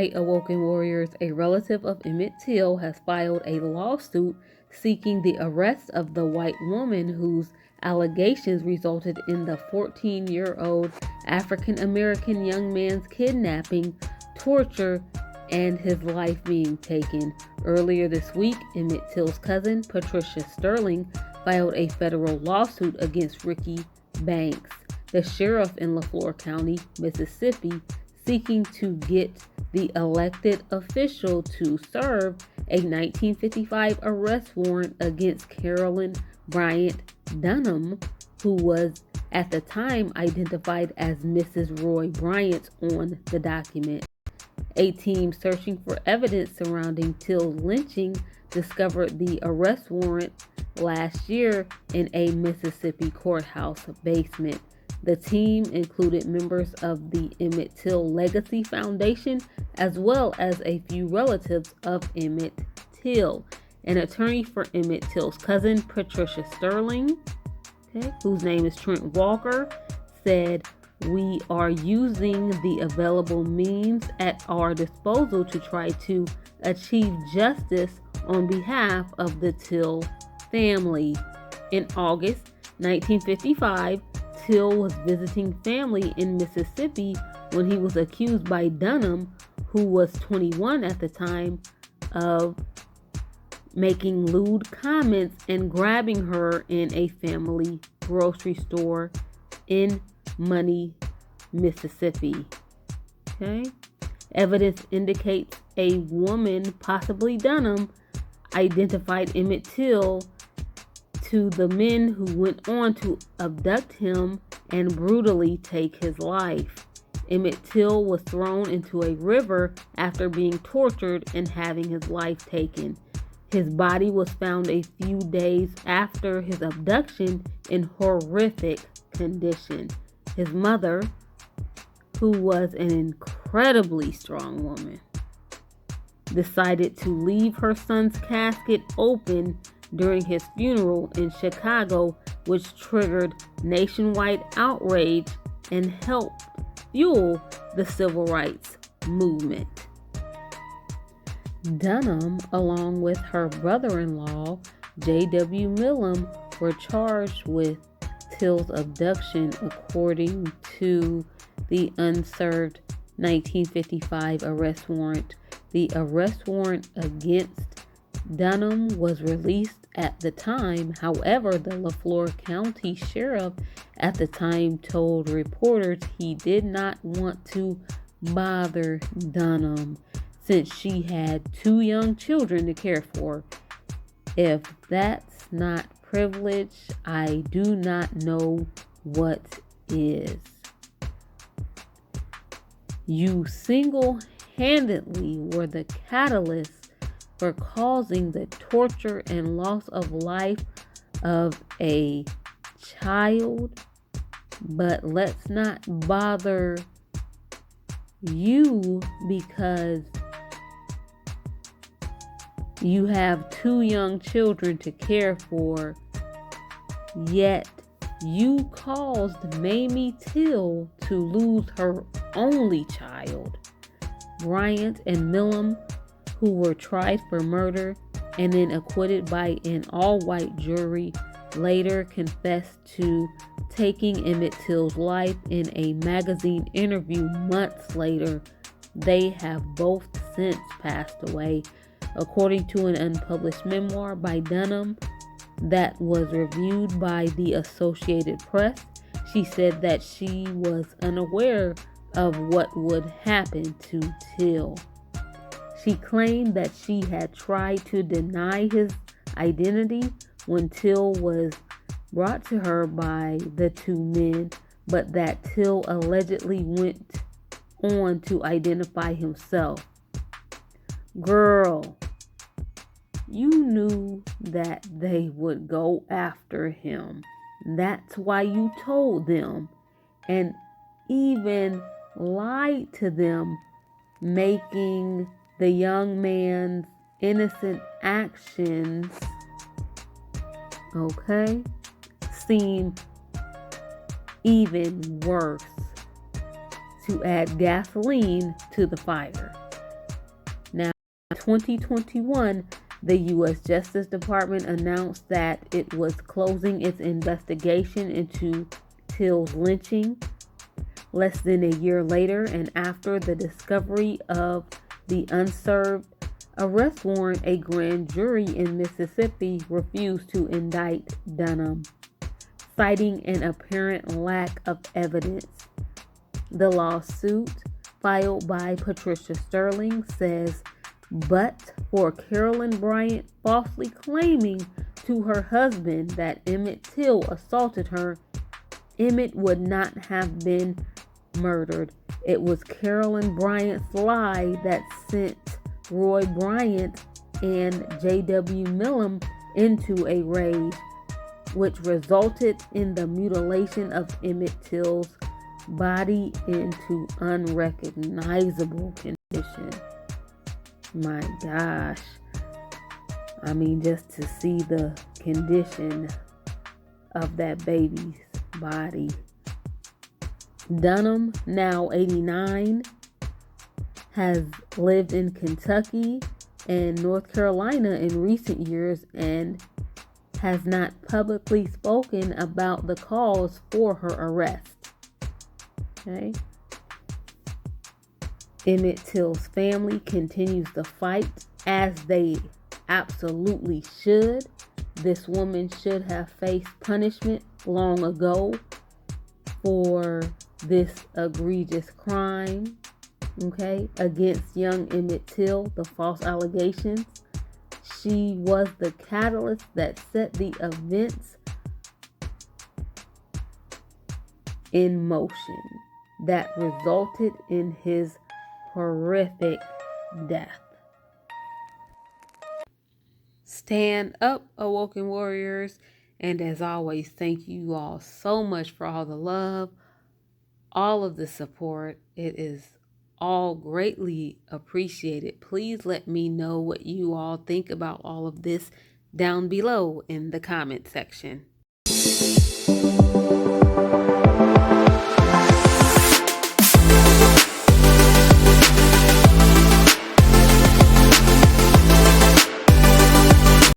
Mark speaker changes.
Speaker 1: right, Awoken Warriors, a relative of Emmett Till has filed a lawsuit seeking the arrest of the white woman whose allegations resulted in the 14-year-old African-American young man's kidnapping, torture, and his life being taken. Earlier this week, Emmett Till's cousin, Patricia Sterling, filed a federal lawsuit against Ricky Banks, the sheriff in LaFleur County, Mississippi, seeking to get the elected official to serve a 1955 arrest warrant against Carolyn Bryant Dunham, who was at the time identified as Mrs. Roy Bryant on the document. A team searching for evidence surrounding Till's lynching discovered the arrest warrant last year in a Mississippi courthouse basement. The team included members of the Emmett Till Legacy Foundation, as well as a few relatives of Emmett Till. An attorney for Emmett Till's cousin, Patricia Sterling, whose name is Trent Walker, said, "We are using the available means at our disposal to try to achieve justice on behalf of the Till family." In August 1955, Till was visiting family in Mississippi when he was accused by Dunham, who was 21 at the time, of making lewd comments and grabbing her in a family grocery store in Money, Mississippi. Evidence indicates a woman, possibly Dunham, identified Emmett Till to the men who went on to abduct him and brutally take his life. Emmett Till was thrown into a river after being tortured and having his life taken. His body was found a few days after his abduction in horrific condition. His mother, who was an incredibly strong woman, decided to leave her son's casket open during his funeral in Chicago, which triggered nationwide outrage and helped fuel the civil rights movement. Dunham, along with her brother-in-law, J.W. Millam, were charged with Till's abduction according to the unserved 1955 arrest warrant. The arrest warrant against Dunham was released at the time. However, the LaFleur County Sheriff at the time told reporters he did not want to bother Dunham since she had 2 young children to care for. If that's not privilege, I do not know what is. You single-handedly were the catalyst for causing the torture and loss of life of a child, but let's not bother you because you have 2 young children to care for, yet you caused Mamie Till to lose her only child. Bryant and Millam, who were tried for murder and then acquitted by an all-white jury, later confessed to taking Emmett Till's life in a magazine interview months later. They have both since passed away. According to an unpublished memoir by Dunham that was reviewed by the Associated Press, she said that she was unaware of what would happen to Till. She claimed that she had tried to deny his identity when Till was brought to her by the 2 men, but that Till allegedly went on to identify himself. Girl, you knew that they would go after him. That's why you told them and even lied to them, making the young man's innocent actions, seem even worse, to add gasoline to the fire. 2021, the U.S. Justice Department announced that it was closing its investigation into Till's lynching. Less than a year later, and after the discovery of the unserved arrest warrant, a grand jury in Mississippi refused to indict Dunham, citing an apparent lack of evidence. The lawsuit, filed by Patricia Sterling, says, but for Carolyn Bryant falsely claiming to her husband that Emmett Till assaulted her, Emmett would not have been murdered. It was Carolyn Bryant's lie that sent Roy Bryant and J.W. Millam into a rage, which resulted in the mutilation of Emmett Till's body into unrecognizable condition. My gosh. I mean, just to see the condition of that baby's body. Dunham, now 89, has lived in Kentucky and North Carolina in recent years and has not publicly spoken about the cause for her arrest. Okay. Emmett Till's family continues to fight, as they absolutely should. This woman should have faced punishment long ago for this egregious crime, okay, against young Emmett Till, the false allegations. She was the catalyst that set the events in motion that resulted in his horrific death. Stand up, awoken warriors, and as always, thank you all so much for all the love, all of the support. It is all greatly appreciated. Please let me know what you all think about all of this down below in the comment section.